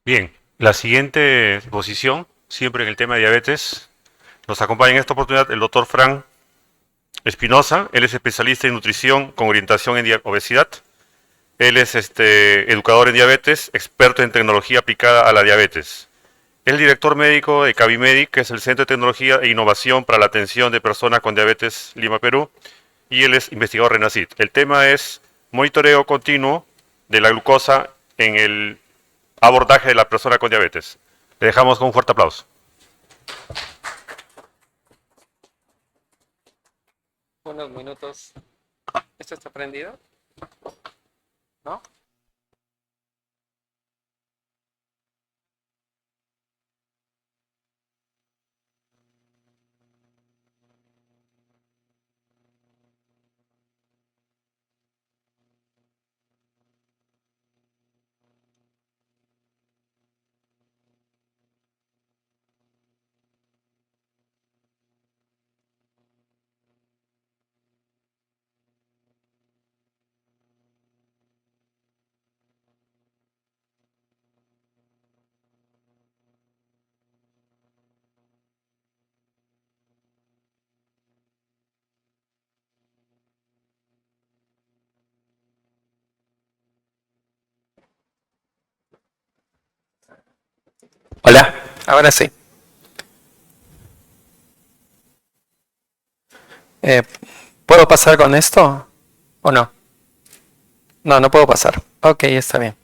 Bien, la siguiente exposición, siempre en el tema de diabetes, nos acompaña en esta oportunidad el doctor Fran Espinosa. Él es especialista en nutrición con orientación en obesidad. Él es educador en diabetes, experto en tecnología aplicada a la diabetes. Es director médico de Cavimedic, que es el Centro de Tecnología e Innovación para la Atención de Personas con Diabetes Lima, Perú, y él es investigador RENACID. El tema es monitoreo continuo de la glucosa en el abordaje de la persona con diabetes. Le dejamos con un fuerte aplauso. Unos minutos. ¿Esto está prendido? ¿No? Hola, ahora sí. Eh, ¿Puedo pasar con esto o no? No, no puedo pasar. Ok, está bien.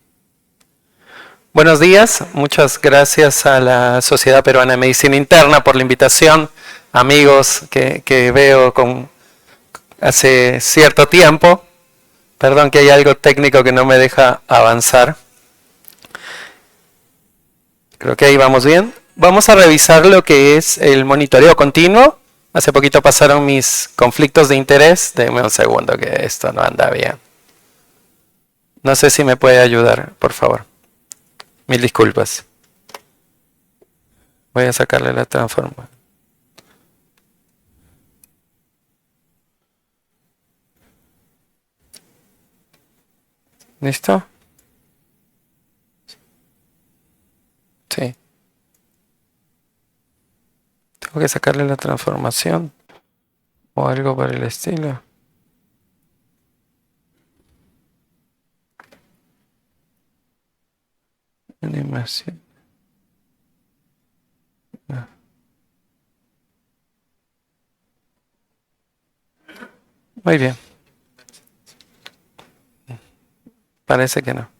Buenos días, muchas gracias a la Sociedad Peruana de Medicina Interna por la invitación, amigos que veo hace cierto tiempo. Perdón que hay algo técnico que no me deja avanzar. Creo que ahí vamos bien. Vamos a revisar lo que es el monitoreo continuo. Hace poquito pasaron mis conflictos de interés. Denme un segundo que esto no anda bien. No sé si me puede ayudar, por favor. Mil disculpas. Voy a sacarle la transformación. ¿Listo? Sí. Tengo que sacarle la transformación o algo por el estilo. Animación. Muy bien. Parece que no.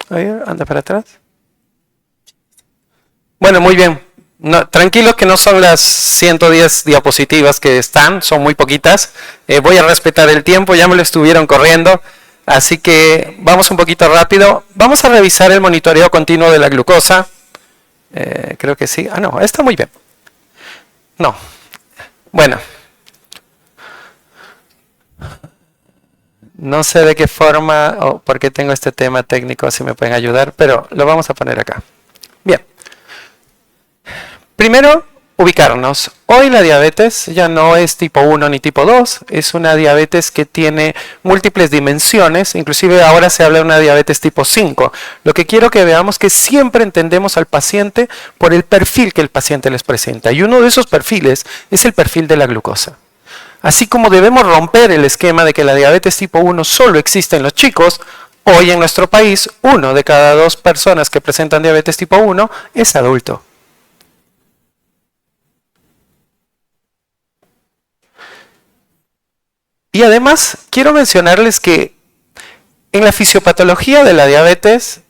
Ahí, anda para atrás. Bueno, muy bien. No, tranquilos que no son las 110 diapositivas que están, son muy poquitas. Voy a respetar el tiempo, ya me lo estuvieron corriendo. Así que vamos un poquito rápido. Vamos a revisar el monitoreo continuo de la glucosa. Creo que sí. Ah, no, está muy bien. No. Bueno. No sé de qué forma o por qué tengo este tema técnico, si me pueden ayudar, pero lo vamos a poner acá. Bien. Primero, ubicarnos. Hoy la diabetes ya no es tipo 1 ni tipo 2, es una diabetes que tiene múltiples dimensiones, inclusive ahora se habla de una diabetes tipo 5. Lo que quiero que veamos es que siempre entendemos al paciente por el perfil que el paciente les presenta, y uno de esos perfiles es el perfil de la glucosa. Así como debemos romper el esquema de que la diabetes tipo 1 solo existe en los chicos, hoy en nuestro país, 1 de cada 2 personas que presentan diabetes tipo 1 es adulto. Y además, quiero mencionarles que en la fisiopatología de la diabetes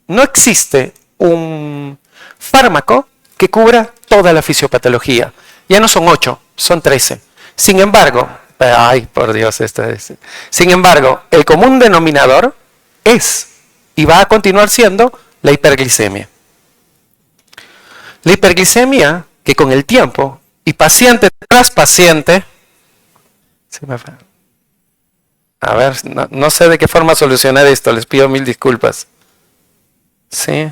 no existe un fármaco que cubra toda la fisiopatología. Ya no son 8, son 13. Sin embargo, ay, por Dios, sin embargo, el común denominador es y va a continuar siendo la hiperglicemia. La hiperglicemia que con el tiempo y paciente tras paciente, a ver, no sé de qué forma solucionar esto, les pido mil disculpas. Sí.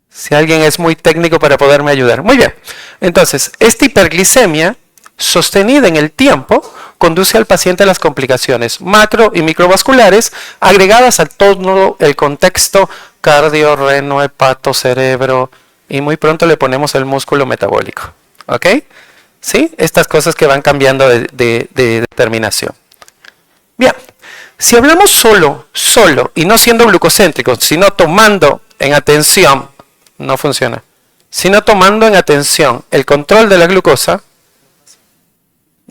Si alguien es muy técnico para poderme ayudar. Muy bien. Entonces, esta hiperglicemia sostenida en el tiempo conduce al paciente a las complicaciones macro y microvasculares agregadas a todo el contexto cardio, reno, hepato, cerebro y muy pronto le ponemos el músculo metabólico. ¿Ok? ¿Sí? Estas cosas que van cambiando de determinación. Bien. Si hablamos solo y no siendo glucocéntricos, sino tomando en atención, no funciona, sino tomando en atención el control de la glucosa,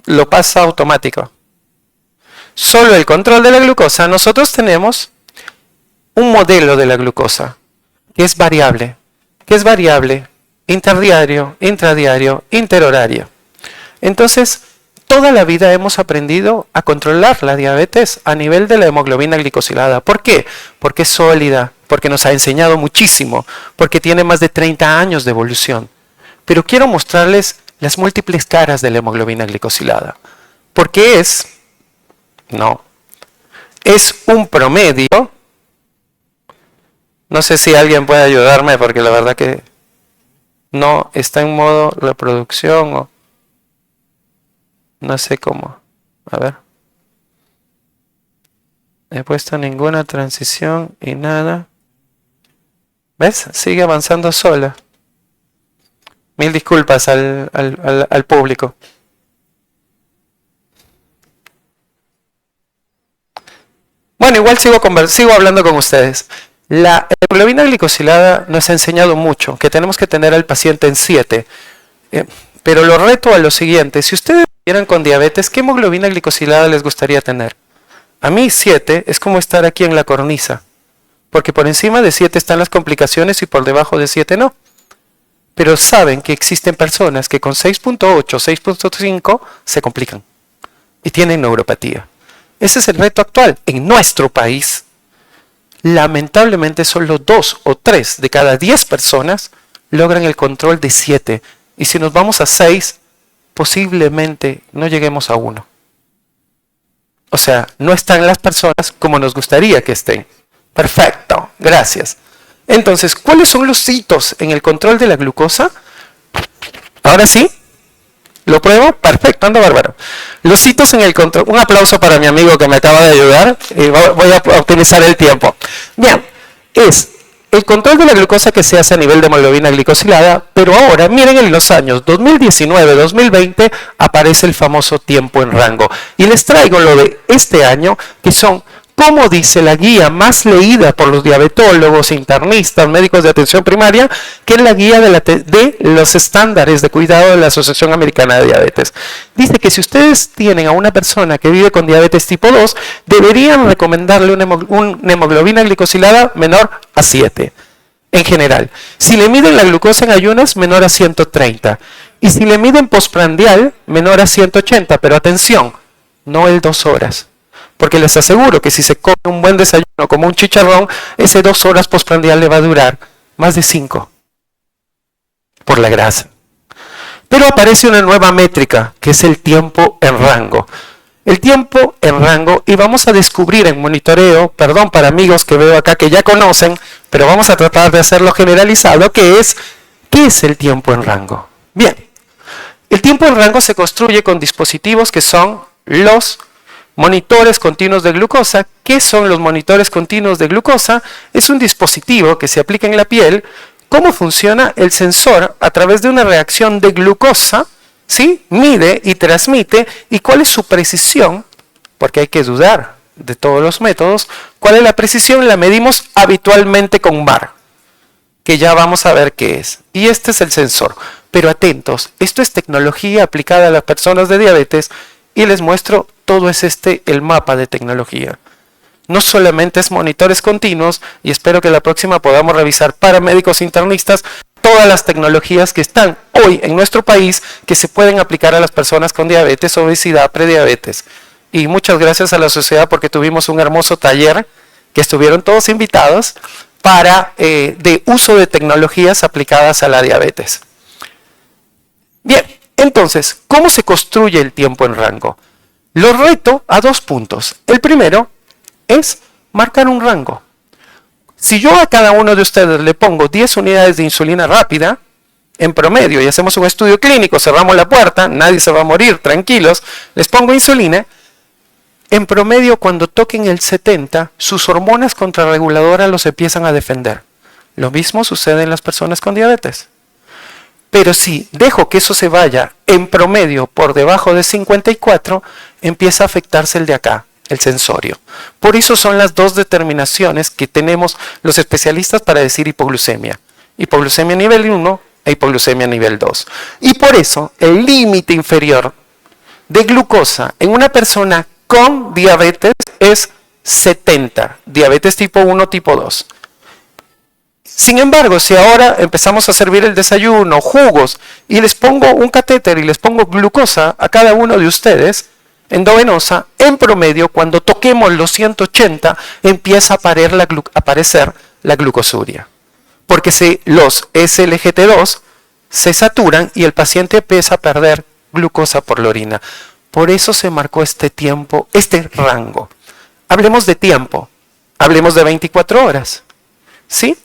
lo pasa automático. Solo el control de la glucosa, nosotros tenemos un modelo de la glucosa que es variable interdiario, intradiario, interhorario. Entonces, toda la vida hemos aprendido a controlar la diabetes a nivel de la hemoglobina glicosilada. ¿Por qué? Porque es sólida, porque nos ha enseñado muchísimo, porque tiene más de 30 años de evolución. Pero quiero mostrarles las múltiples caras de la hemoglobina glicosilada. Porque es un promedio. No sé si alguien puede ayudarme porque la verdad que no está en modo reproducción o no sé cómo. A ver. He puesto ninguna transición y nada. ¿Ves? Sigue avanzando sola. Mil disculpas al público. Bueno, igual sigo hablando con ustedes. La hemoglobina glicosilada nos ha enseñado mucho, que tenemos que tener al paciente en 7. Pero lo reto a lo siguiente, si ustedes vivieran con diabetes, ¿qué hemoglobina glicosilada les gustaría tener? A mí 7 es como estar aquí en la cornisa, porque por encima de 7 están las complicaciones y por debajo de 7 no. Pero saben que existen personas que con 6.8, 6.5 se complican y tienen neuropatía. Ese es el reto actual en nuestro país. Lamentablemente solo 2 o 3 de cada 10 personas logran el control de 7. Y si nos vamos a 6, posiblemente no lleguemos a 1. O sea, no están las personas como nos gustaría que estén. Perfecto, gracias. Entonces, ¿cuáles son los hitos en el control de la glucosa? Ahora sí, ¿lo pruebo? Perfecto, anda bárbaro. Los hitos en el control. Un aplauso para mi amigo que me acaba de ayudar. Y voy a optimizar el tiempo. Bien, es el control de la glucosa que se hace a nivel de hemoglobina glicosilada, pero ahora, miren, en los años 2019-2020 aparece el famoso tiempo en rango. Y les traigo lo de este año, que son, como dice la guía más leída por los diabetólogos, internistas, médicos de atención primaria, que es la guía de los estándares de cuidado de la Asociación Americana de Diabetes. Dice que si ustedes tienen a una persona que vive con diabetes tipo 2, deberían recomendarle una hemoglobina glicosilada menor a 7, en general. Si le miden la glucosa en ayunas, menor a 130. Y si le miden postprandial, menor a 180. Pero atención, no el 2 horas. Porque les aseguro que si se come un buen desayuno como un chicharrón, ese 2 horas postprandial le va a durar más de 5 por la grasa. Pero aparece una nueva métrica, que es el tiempo en rango. El tiempo en rango, y vamos a descubrir en monitoreo, perdón para amigos que veo acá que ya conocen, pero vamos a tratar de hacerlo generalizado, ¿qué es el tiempo en rango? Bien, el tiempo en rango se construye con dispositivos que son los monitores continuos de glucosa. ¿Qué son los monitores continuos de glucosa? Es un dispositivo que se aplica en la piel. ¿Cómo funciona? El sensor, a través de una reacción de glucosa, ¿sí?, mide y transmite. ¿Y cuál es su precisión? Porque hay que dudar de todos los métodos. ¿Cuál es la precisión? La medimos habitualmente con bar, que ya vamos a ver qué es. Y este es el sensor. Pero atentos, esto es tecnología aplicada a las personas de diabetes. Y les muestro, todo es el mapa de tecnología. No solamente es monitores continuos, y espero que la próxima podamos revisar para médicos internistas todas las tecnologías que están hoy en nuestro país que se pueden aplicar a las personas con diabetes, obesidad, prediabetes. Y muchas gracias a la sociedad porque tuvimos un hermoso taller que estuvieron todos invitados para de uso de tecnologías aplicadas a la diabetes. Bien. Entonces, ¿cómo se construye el tiempo en rango? Lo reto a 2 puntos. El primero es marcar un rango. Si yo a cada uno de ustedes le pongo 10 unidades de insulina rápida, en promedio, y hacemos un estudio clínico, cerramos la puerta, nadie se va a morir, tranquilos, les pongo insulina, en promedio cuando toquen el 70, sus hormonas contrarreguladoras los empiezan a defender. Lo mismo sucede en las personas con diabetes. Pero si dejo que eso se vaya en promedio por debajo de 54, empieza a afectarse el de acá, el sensorio. Por eso son las dos determinaciones que tenemos los especialistas para decir hipoglucemia. Hipoglucemia nivel 1 e hipoglucemia nivel 2. Y por eso el límite inferior de glucosa en una persona con diabetes es 70, diabetes tipo 1, tipo 2. Sin embargo, si ahora empezamos a servir el desayuno, jugos, y les pongo un catéter y les pongo glucosa a cada uno de ustedes, endovenosa, en promedio, cuando toquemos los 180, empieza a aparecer la glucosuria. Porque los SGLT2 se saturan y el paciente empieza a perder glucosa por la orina. Por eso se marcó este tiempo, este rango. Hablemos de tiempo, hablemos de 24 horas. ¿Sí?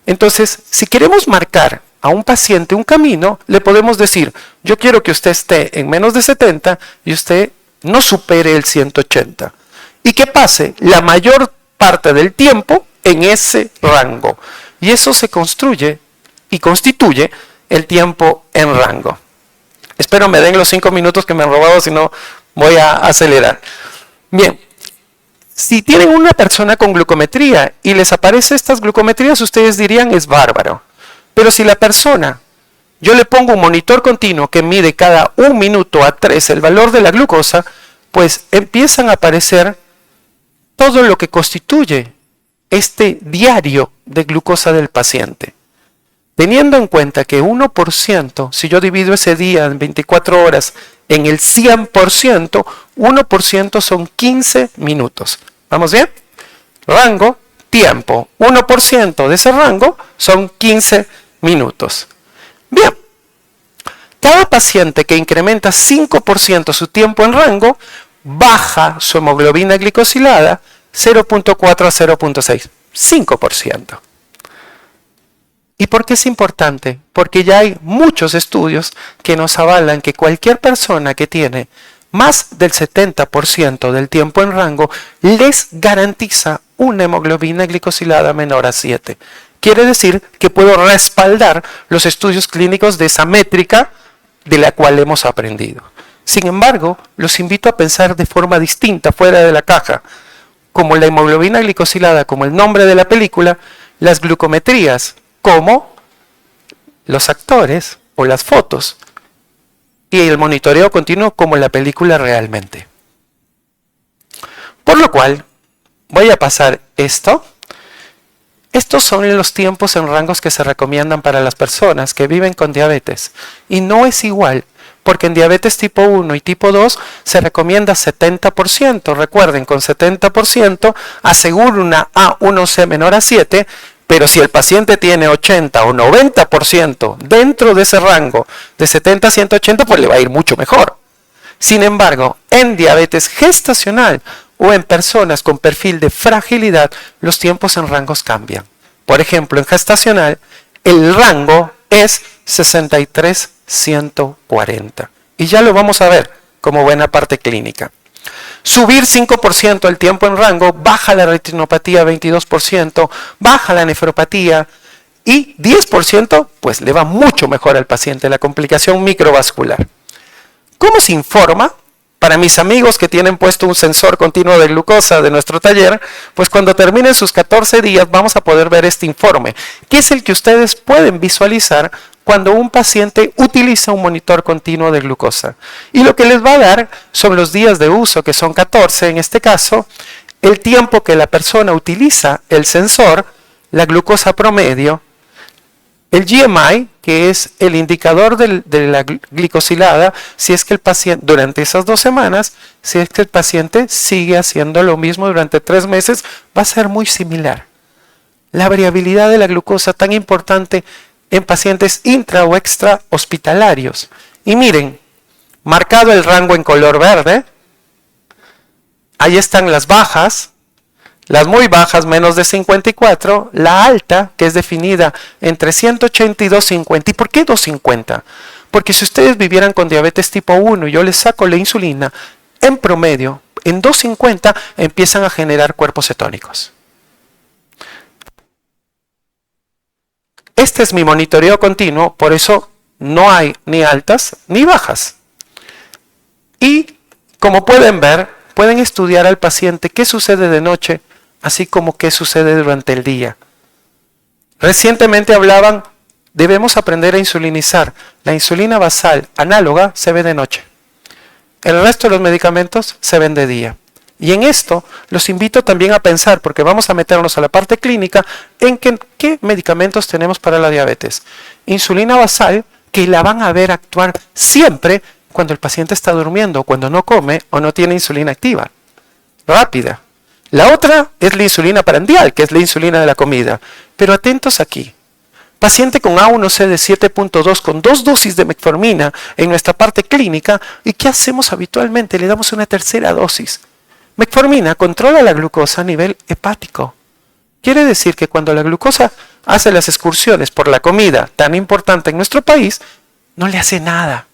Entonces, si queremos marcar a un paciente un camino, le podemos decir, yo quiero que usted esté en menos de 70 y usted no supere el 180. Y que pase la mayor parte del tiempo en ese rango. Y eso se construye y constituye el tiempo en rango. Espero me den los 5 minutos que me han robado, si no voy a acelerar. Bien, si tienen una persona con glucometría y les aparecen estas glucometrías, ustedes dirían es bárbaro. Pero si la persona, yo le pongo un monitor continuo que mide cada 1 minuto a 3 el valor de la glucosa, pues empiezan a aparecer todo lo que constituye este diario de glucosa del paciente. Teniendo en cuenta que 1%, si yo divido ese día en 24 horas en el 100%, 1% son 15 minutos. ¿Vamos bien? Rango, tiempo. 1% de ese rango son 15 minutos. Bien. Cada paciente que incrementa 5% su tiempo en rango, baja su hemoglobina glicosilada 0.4 a 0.6. 5%. ¿Y por qué es importante? Porque ya hay muchos estudios que nos avalan que cualquier persona que tiene más del 70% del tiempo en rango les garantiza una hemoglobina glicosilada menor a 7. Quiere decir que puedo respaldar los estudios clínicos de esa métrica de la cual hemos aprendido. Sin embargo, los invito a pensar de forma distinta, fuera de la caja. Como la hemoglobina glicosilada, como el nombre de la película, las glucometrías, como los actores o las fotos, y el monitoreo continuo como la película realmente. Por lo cual, voy a pasar esto. Estos son los tiempos en rangos que se recomiendan para las personas que viven con diabetes. Y no es igual, porque en diabetes tipo 1 y tipo 2 se recomienda 70%. Recuerden, con 70% aseguro una A1C menor a 7, pero si el paciente tiene 80 o 90% dentro de ese rango de 70 a 180, pues le va a ir mucho mejor. Sin embargo, en diabetes gestacional o en personas con perfil de fragilidad, los tiempos en rangos cambian. Por ejemplo, en gestacional, el rango es 63-140. Y ya lo vamos a ver como buena parte clínica. Subir 5% el tiempo en rango, baja la retinopatía 22%, baja la nefropatía y 10% pues le va mucho mejor al paciente, la complicación microvascular. ¿Cómo se informa? Para mis amigos que tienen puesto un sensor continuo de glucosa de nuestro taller, pues cuando terminen sus 14 días vamos a poder ver este informe, que es el que ustedes pueden visualizar cuando un paciente utiliza un monitor continuo de glucosa. Y lo que les va a dar son los días de uso, que son 14 en este caso, el tiempo que la persona utiliza el sensor, la glucosa promedio, el GMI, que es el indicador de la glicosilada, si es que el paciente, durante esas 2 semanas, si es que el paciente sigue haciendo lo mismo durante 3 meses, va a ser muy similar. La variabilidad de la glucosa tan importante en pacientes intra o extra hospitalarios. Y miren, marcado el rango en color verde, ahí están las bajas, Las muy bajas, menos de 54. La alta, que es definida entre 180 y 250. ¿Y por qué 250? Porque si ustedes vivieran con diabetes tipo 1 y yo les saco la insulina, en promedio, en 250 empiezan a generar cuerpos cetónicos. Este es mi monitoreo continuo, por eso no hay ni altas ni bajas. Y como pueden ver, pueden estudiar al paciente qué sucede de noche, así como qué sucede durante el día. Recientemente hablaban, debemos aprender a insulinizar. La insulina basal análoga se ve de noche. El resto de los medicamentos se ven de día. Y en esto los invito también a pensar, porque vamos a meternos a la parte clínica, en qué medicamentos tenemos para la diabetes. Insulina basal, que la van a ver actuar siempre cuando el paciente está durmiendo, cuando no come o no tiene insulina activa. Rápida. La otra es la insulina prandial, que es la insulina de la comida. Pero atentos aquí. Paciente con A1C de 7.2 con 2 dosis de metformina en nuestra parte clínica. ¿Y qué hacemos habitualmente? Le damos una tercera dosis. Metformina controla la glucosa a nivel hepático. Quiere decir que cuando la glucosa hace las excursiones por la comida tan importante en nuestro país, no le hace nada.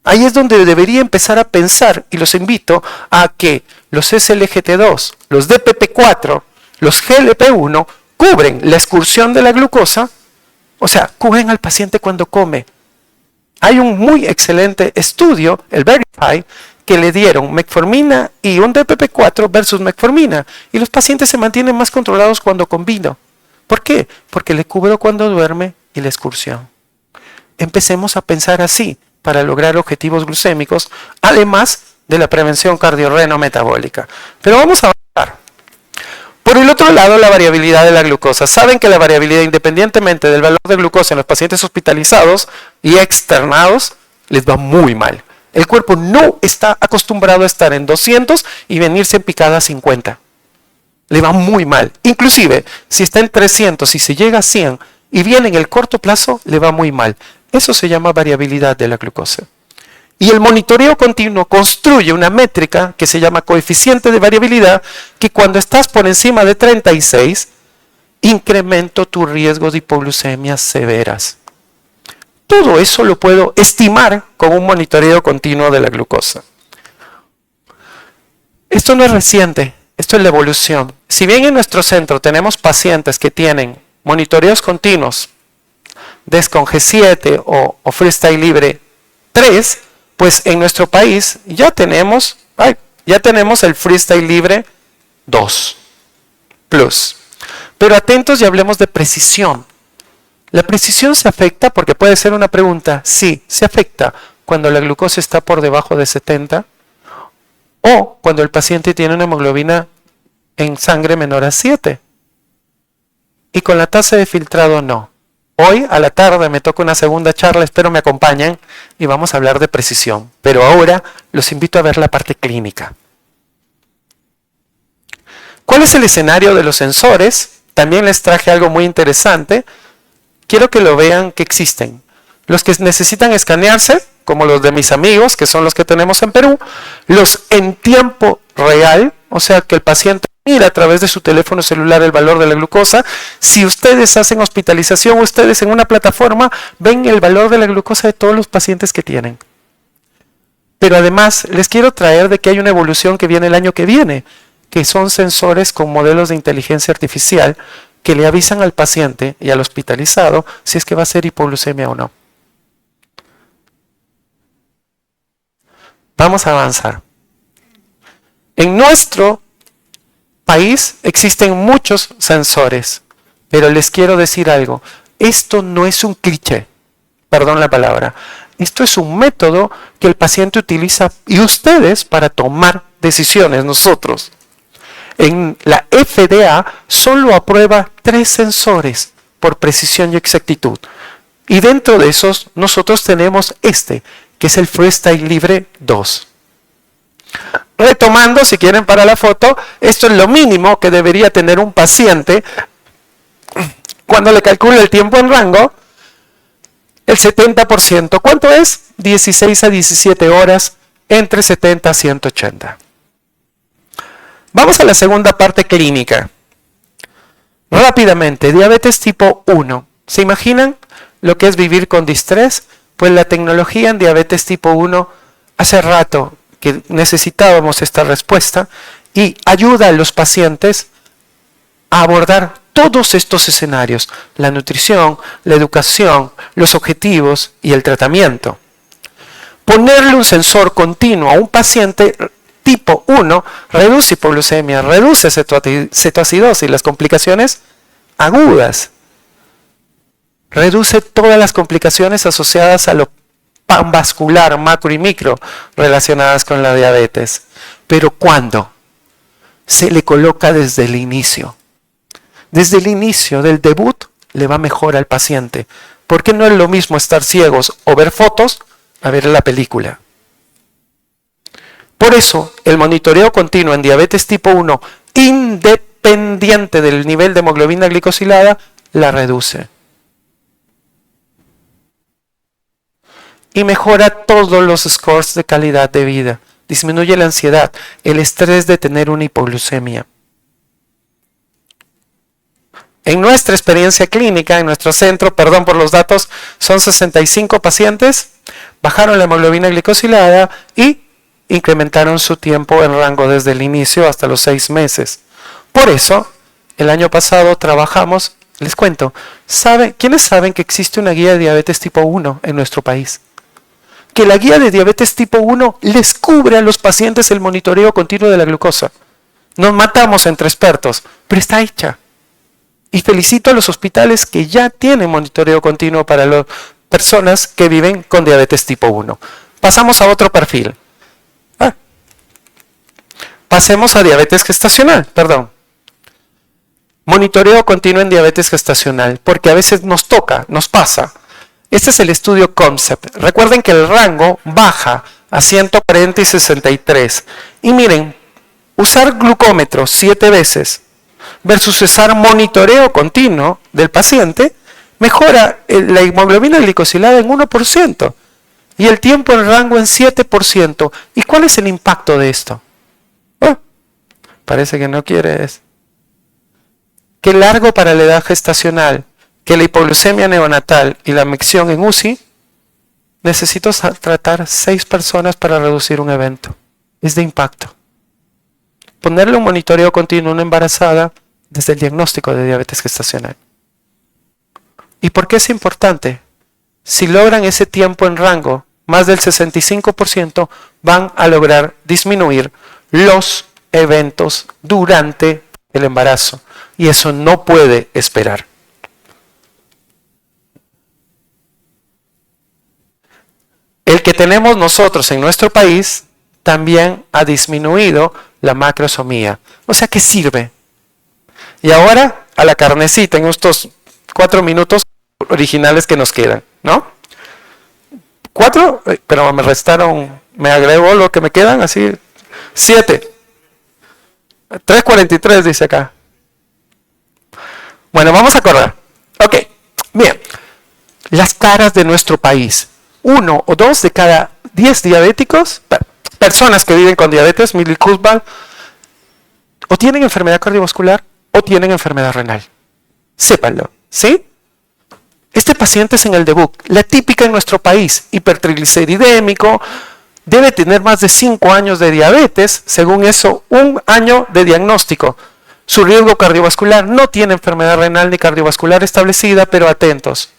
Ahí es donde debería empezar a pensar, y los invito a que los SLGT2, los DPP4, los GLP1 cubren la excursión de la glucosa, o sea, cubren al paciente cuando come. Hay un muy excelente estudio, el Verify, que le dieron metformina y un DPP4 versus metformina, y los pacientes se mantienen más controlados cuando combino. ¿Por qué? Porque le cubro cuando duerme y la excursión. Empecemos a pensar así para lograr objetivos glucémicos, además de la prevención cardiorreno-metabólica. Pero vamos a avanzar. Por el otro lado, la variabilidad de la glucosa. Saben que la variabilidad, independientemente del valor de glucosa en los pacientes hospitalizados y externados, les va muy mal. El cuerpo no está acostumbrado a estar en 200 y venirse en picada a 50. Le va muy mal. Inclusive, si está en 300 y se llega a 100 y viene en el corto plazo, le va muy mal. Eso se llama variabilidad de la glucosa. Y el monitoreo continuo construye una métrica que se llama coeficiente de variabilidad, que cuando estás por encima de 36, incremento tu riesgo de hipoglucemias severas. Todo eso lo puedo estimar con un monitoreo continuo de la glucosa. Esto no es reciente, esto es la evolución. Si bien en nuestro centro tenemos pacientes que tienen monitoreos continuos, DESCON G7 o Freestyle Libre 3, pues en nuestro país ya tenemos el Freestyle Libre 2 Plus. Pero atentos y hablemos de precisión. ¿La precisión se afecta? Porque puede ser una pregunta. Sí, se afecta cuando la glucosa está por debajo de 70 o cuando el paciente tiene una hemoglobina en sangre menor a 7. Y con la tasa de filtrado no. Hoy a la tarde me toca una segunda charla, espero me acompañen y vamos a hablar de precisión. Pero ahora los invito a ver la parte clínica. ¿Cuál es el escenario de los sensores? También les traje algo muy interesante. Quiero que lo vean que existen. Los que necesitan escanearse, como los de mis amigos, que son los que tenemos en Perú. Los en tiempo real, o sea que el paciente mira a través de su teléfono celular el valor de la glucosa. Si ustedes hacen hospitalización, ustedes en una plataforma ven el valor de la glucosa de todos los pacientes que tienen. Pero además les quiero traer de que hay una evolución que viene el año que viene, que son sensores con modelos de inteligencia artificial que le avisan al paciente y al hospitalizado si es que va a ser hipoglucemia o no. Vamos a avanzar. En nuestro país existen muchos sensores, pero les quiero decir algo. Esto no es un cliché, perdón la palabra. Esto es un método que el paciente utiliza y ustedes para tomar decisiones, nosotros. En la FDA solo aprueba 3 sensores por precisión y exactitud. Y dentro de esos nosotros tenemos este, que es el Freestyle Libre 2. Retomando, si quieren para la foto, esto es lo mínimo que debería tener un paciente cuando le calcula el tiempo en rango, el 70%. ¿Cuánto es? 16 a 17 horas, entre 70 a 180. Vamos a la segunda parte clínica. Rápidamente, diabetes tipo 1. ¿Se imaginan lo que es vivir con distrés? Pues la tecnología en diabetes tipo 1 hace rato que necesitábamos esta respuesta y ayuda a los pacientes a abordar todos estos escenarios: la nutrición, la educación, los objetivos y el tratamiento. Ponerle un sensor continuo a un paciente tipo 1 reduce hipoglucemia, reduce cetoacidosis, las complicaciones agudas, reduce todas las complicaciones asociadas a lo panvascular, macro y micro, relacionadas con la diabetes. Pero ¿cuándo? Se le coloca desde el inicio. Desde el inicio del debut le va mejor al paciente, porque no es lo mismo estar ciegos o ver fotos a ver la película. Por eso, el monitoreo continuo en diabetes tipo 1, independiente del nivel de hemoglobina glicosilada, la reduce. Y mejora todos los scores de calidad de vida. Disminuye la ansiedad, el estrés de tener una hipoglucemia. En nuestra experiencia clínica, en nuestro centro, perdón por los datos, son 65 pacientes, bajaron la hemoglobina glicosilada y incrementaron su tiempo en rango desde el inicio hasta los 6 meses. Por eso, el año pasado trabajamos, les cuento, ¿quiénes saben que existe una guía de diabetes tipo 1 en nuestro país? Que la guía de diabetes tipo 1 les cubre a los pacientes el monitoreo continuo de la glucosa. Nos matamos entre expertos, pero está hecha. Y felicito a los hospitales que ya tienen monitoreo continuo para las personas que viven con diabetes tipo 1. Pasamos a otro perfil. Pasemos a diabetes gestacional, perdón. Monitoreo continuo en diabetes gestacional, porque a veces nos toca, nos pasa. Este es el estudio CONCEPT. Recuerden que el rango baja a 140 y 63. Y miren, usar glucómetro 7 veces versus usar monitoreo continuo del paciente mejora la hemoglobina glicosilada en 1% y el tiempo en rango en 7%. ¿Y cuál es el impacto de esto? Parece que no quieres. Que largo para la edad gestacional, que la hipoglucemia neonatal y la micción en UCI, necesito tratar 6 personas para reducir un evento. Es de impacto. Ponerle un monitoreo continuo a una embarazada desde el diagnóstico de diabetes gestacional. ¿Y por qué es importante? Si logran ese tiempo en rango, más del 65% van a lograr disminuir los eventos durante el embarazo. Y eso no puede esperar. El que tenemos nosotros en nuestro país también ha disminuido la macrosomía. O sea que sirve. Y ahora a la carnecita en estos 4 minutos originales que nos quedan, ¿no? 4, pero me restaron, me agregó lo que me quedan, así, 7. 3:43 dice acá. Bueno, vamos a acordar. Ok, bien. Las caras de nuestro país. 1 o 2 de cada 10 diabéticos, personas que viven con diabetes mellitus, o tienen enfermedad cardiovascular o tienen enfermedad renal. Sépanlo, ¿sí? Este paciente es en el debut. La típica en nuestro país, hipertrigliceridémico, debe tener más de 5 años de diabetes, según eso, 1 año de diagnóstico. Su riesgo cardiovascular no tiene enfermedad renal ni cardiovascular establecida, pero atentos.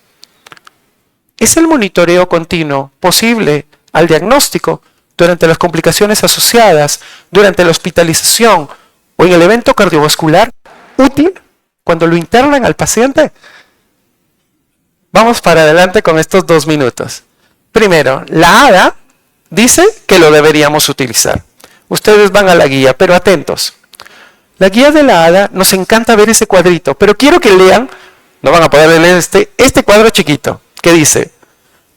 ¿Es el monitoreo continuo posible al diagnóstico durante las complicaciones asociadas, durante la hospitalización o en el evento cardiovascular útil cuando lo internan al paciente? Vamos para adelante con estos 2 minutos. Primero, la ADA dice que lo deberíamos utilizar. Ustedes van a la guía, pero atentos. La guía de la ADA, nos encanta ver ese cuadrito, pero quiero que lean, no van a poder leer este cuadro chiquito, que dice,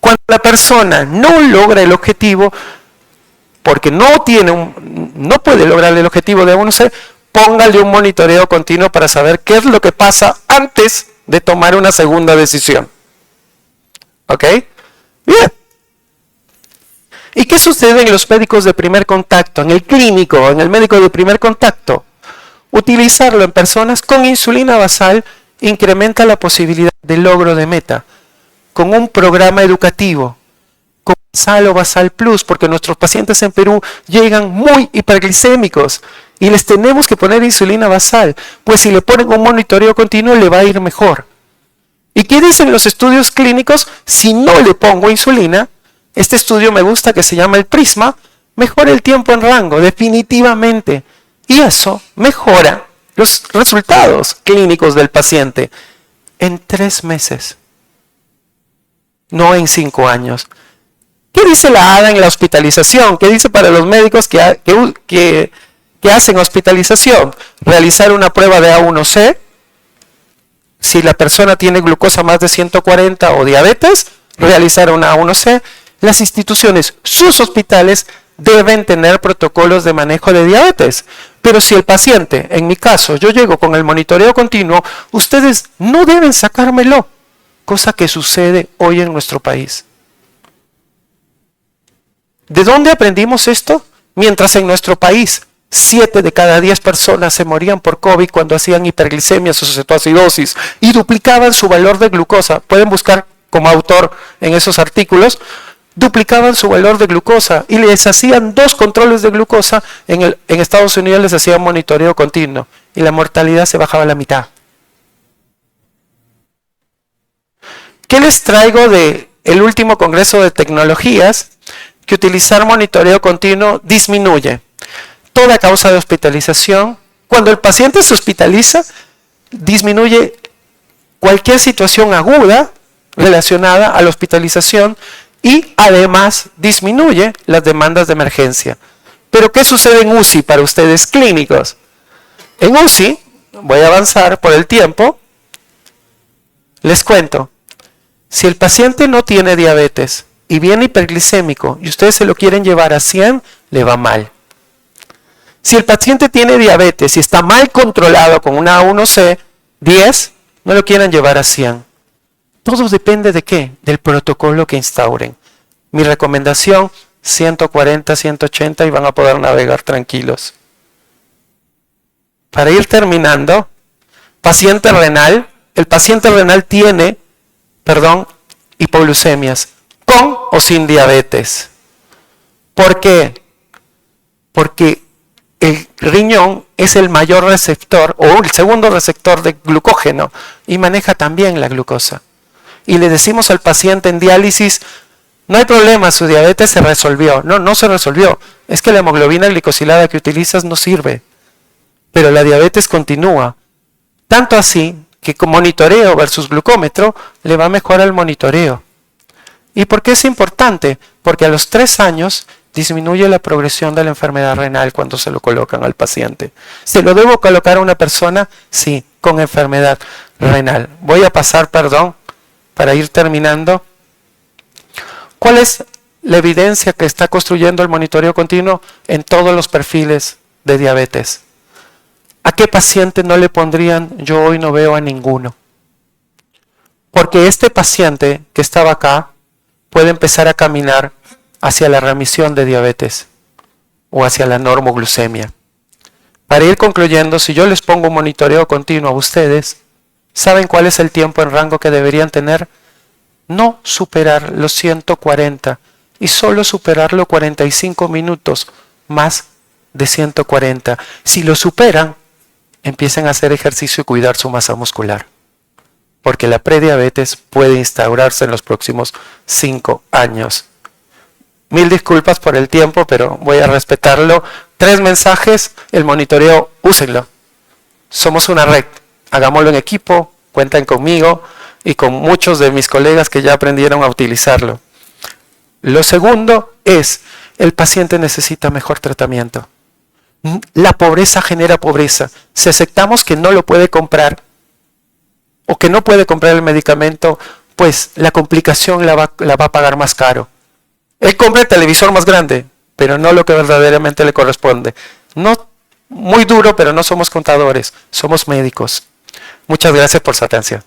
cuando la persona no logra el objetivo, porque no puede lograr el objetivo de A1C, póngale un monitoreo continuo para saber qué es lo que pasa antes de tomar una segunda decisión. ¿Ok? Bien. ¿Y qué sucede en los médicos de primer contacto, en el clínico, en el médico de primer contacto? Utilizarlo en personas con insulina basal incrementa la posibilidad de logro de meta con un programa educativo, con Basal o Basal Plus, porque nuestros pacientes en Perú llegan muy hiperglicémicos y les tenemos que poner insulina basal, pues si le ponen un monitoreo continuo le va a ir mejor. ¿Y qué dicen los estudios clínicos? Si no le pongo insulina, este estudio me gusta que se llama el Prisma, mejora el tiempo en rango, definitivamente. Y eso mejora los resultados clínicos del paciente en 3 meses, no en 5 años. ¿Qué dice la ADA en la hospitalización? ¿Qué dice para los médicos que hacen hospitalización? Realizar una prueba de A1C. Si la persona tiene glucosa más de 140 o diabetes, realizar una A1C. Las instituciones, sus hospitales, deben tener protocolos de manejo de diabetes. Pero si el paciente, en mi caso, yo llego con el monitoreo continuo, ustedes no deben sacármelo, cosa que sucede hoy en nuestro país. ¿De dónde aprendimos esto? Mientras en nuestro país 7 de cada 10 personas se morían por COVID cuando hacían hiperglicemias o cetoacidosis y duplicaban su valor de glucosa. Pueden buscar como autor en esos artículos. Duplicaban su valor de glucosa y les hacían 2 controles de glucosa. En Estados Unidos les hacían monitoreo continuo y la mortalidad se bajaba a la mitad. ¿Qué les traigo del último Congreso de Tecnologías? Que utilizar monitoreo continuo disminuye toda causa de hospitalización. Cuando el paciente se hospitaliza, disminuye cualquier situación aguda relacionada a la hospitalización y además disminuye las demandas de emergencia. Pero ¿qué sucede en UCI para ustedes clínicos? En UCI, voy a avanzar por el tiempo, les cuento, si el paciente no tiene diabetes y viene hiperglicémico y ustedes se lo quieren llevar a 100, le va mal. Si el paciente tiene diabetes y está mal controlado con una A1C, 10, no lo quieran llevar a 100. Todo depende de qué, del protocolo que instauren. Mi recomendación, 140, 180 y van a poder navegar tranquilos. Para ir terminando, paciente renal, el paciente renal tiene, hipoglucemias, con o sin diabetes. ¿Por qué? Porque el riñón es el mayor receptor o el segundo receptor de glucógeno y maneja también la glucosa. Y le decimos al paciente en diálisis, no hay problema, su diabetes se resolvió. No, no se resolvió. Es que la hemoglobina glicosilada que utilizas no sirve. Pero la diabetes continúa. Tanto así que con monitoreo versus glucómetro le va mejor al monitoreo. ¿Y por qué es importante? Porque a los 3 años disminuye la progresión de la enfermedad renal cuando se lo colocan al paciente. ¿Se lo debo colocar a una persona? Sí, con enfermedad renal. Voy a pasar, para ir terminando. ¿Cuál es la evidencia que está construyendo el monitoreo continuo en todos los perfiles de diabetes? ¿A qué paciente no le pondrían? Yo hoy no veo a ninguno. Porque este paciente que estaba acá puede empezar a caminar hacia la remisión de diabetes o hacia la normoglucemia. Para ir concluyendo, si yo les pongo un monitoreo continuo a ustedes, ¿saben cuál es el tiempo en rango que deberían tener? No superar los 140 y solo superarlo 45 minutos más de 140. Si lo superan, empiecen a hacer ejercicio y cuidar su masa muscular. Porque la prediabetes puede instaurarse en los próximos 5 años. Mil disculpas por el tiempo, pero voy a respetarlo. 3 mensajes, el monitoreo, úsenlo. Somos una red, hagámoslo en equipo, cuenten conmigo y con muchos de mis colegas que ya aprendieron a utilizarlo. Lo segundo es, el paciente necesita mejor tratamiento. La pobreza genera pobreza. Si aceptamos que no lo puede comprar o que no puede comprar el medicamento, pues la complicación la va a pagar más caro. Él compra el televisor más grande, pero no lo que verdaderamente le corresponde. No, muy duro, pero no somos contadores, somos médicos. Muchas gracias por su atención.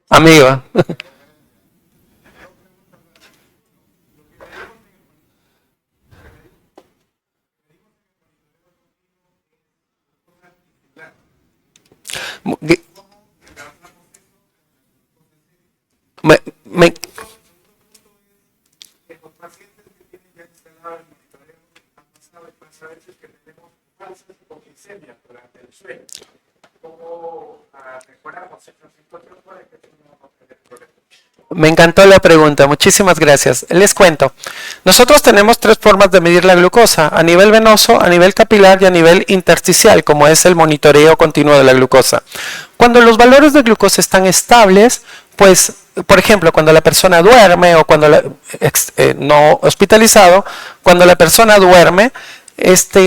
Amigo. Me, me- Me encantó la pregunta, muchísimas gracias. Les cuento, nosotros tenemos tres formas de medir la glucosa, a nivel venoso, a nivel capilar y a nivel intersticial, como es el monitoreo continuo de la glucosa. Cuando los valores de glucosa están estables, pues, por ejemplo, cuando la persona duerme o cuando no hospitalizado, cuando la persona duerme,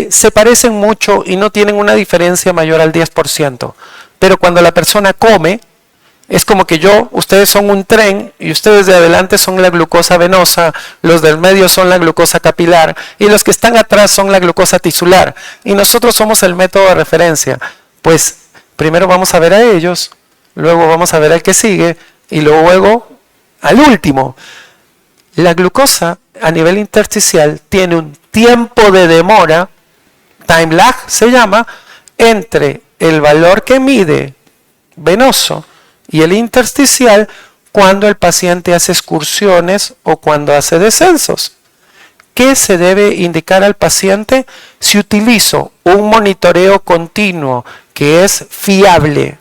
se parecen mucho y no tienen una diferencia mayor al 10%. Pero cuando la persona come, es como que ustedes son un tren y ustedes de adelante son la glucosa venosa, los del medio son la glucosa capilar y los que están atrás son la glucosa tisular. Y nosotros somos el método de referencia. Pues primero vamos a ver a ellos, luego vamos a ver al que sigue y luego al último. La glucosa a nivel intersticial tiene un tiempo de demora, time lag se llama, entre el valor que mide venoso y el intersticial cuando el paciente hace excursiones o cuando hace descensos. ¿Qué se debe indicar al paciente? Si utilizo un monitoreo continuo que es fiable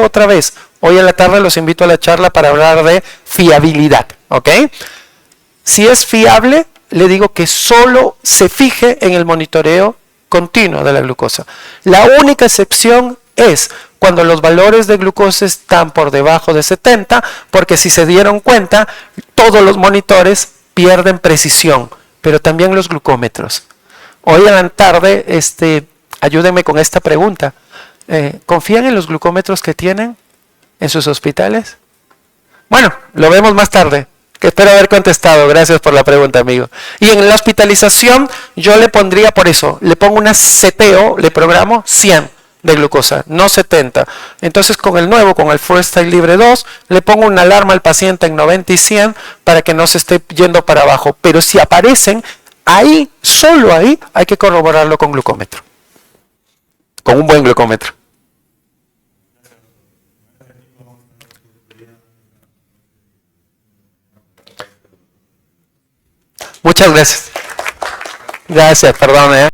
otra vez. Hoy a la tarde los invito a la charla para hablar de fiabilidad, ¿ok? Si es fiable, le digo que solo se fije en el monitoreo continuo de la glucosa. La única excepción es cuando los valores de glucosa están por debajo de 70, porque si se dieron cuenta, todos los monitores pierden precisión, pero también los glucómetros. Hoy a la tarde, ayúdenme con esta pregunta. ¿Confían en los glucómetros que tienen en sus hospitales? Bueno, lo vemos más tarde. Que espero haber contestado. Gracias por la pregunta, amigo. Y en la hospitalización, yo le pondría por eso, le pongo una CTO, le programo 100 de glucosa, no 70. Entonces, con el nuevo, con el Freestyle Libre 2, le pongo una alarma al paciente en 90 y 100 para que no se esté yendo para abajo. Pero si aparecen, ahí, solo ahí, hay que corroborarlo con glucómetro. Con un buen glucómetro. Muchas gracias. Gracias, perdón.